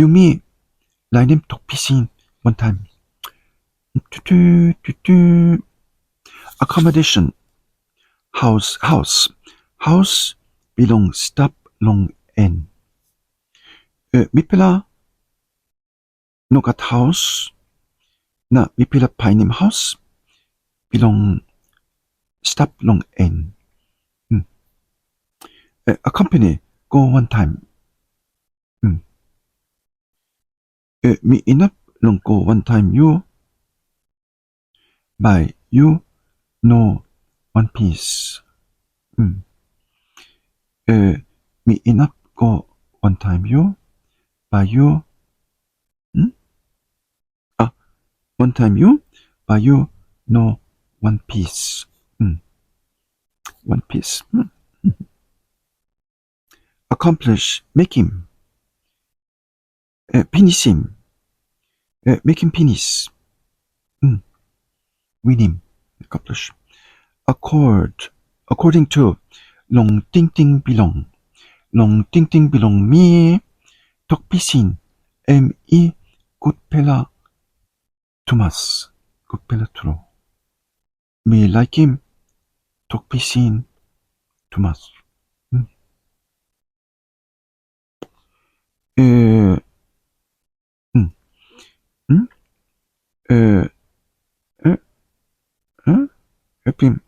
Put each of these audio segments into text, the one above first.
유미 라이넴 독피신 one time. 뚜뚜뚜뚜. Accommodation. House belong stop long n. 미필라 노갓 house 나 미필라 파이님 house belong stop long n. accompany go one time. 미 inap long go one time you by you no one piece. 미 inap go one time you by you one time you by you no one piece. one piece. accomplish make him. finish him. make him finish. win him. accomplish. according to long ting ting belong. long ting ting belong me 덕비신 me 굿펠라 투마스 굿펠라 투로 me like him 덕비신 투마스. help him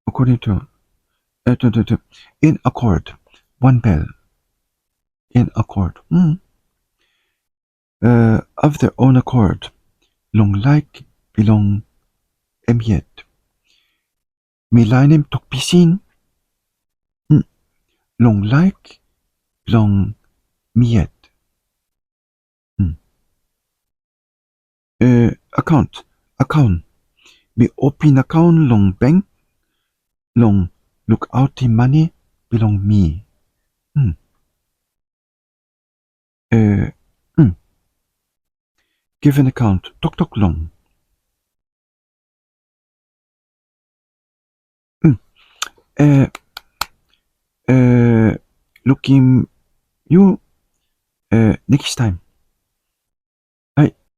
according to in accord one bell in accord of their own accord long like belong yet 미라이님 독비신 long like belong yet account mi open account long bank long look out the money belong me. give an account 톡톡 long. looking you next time.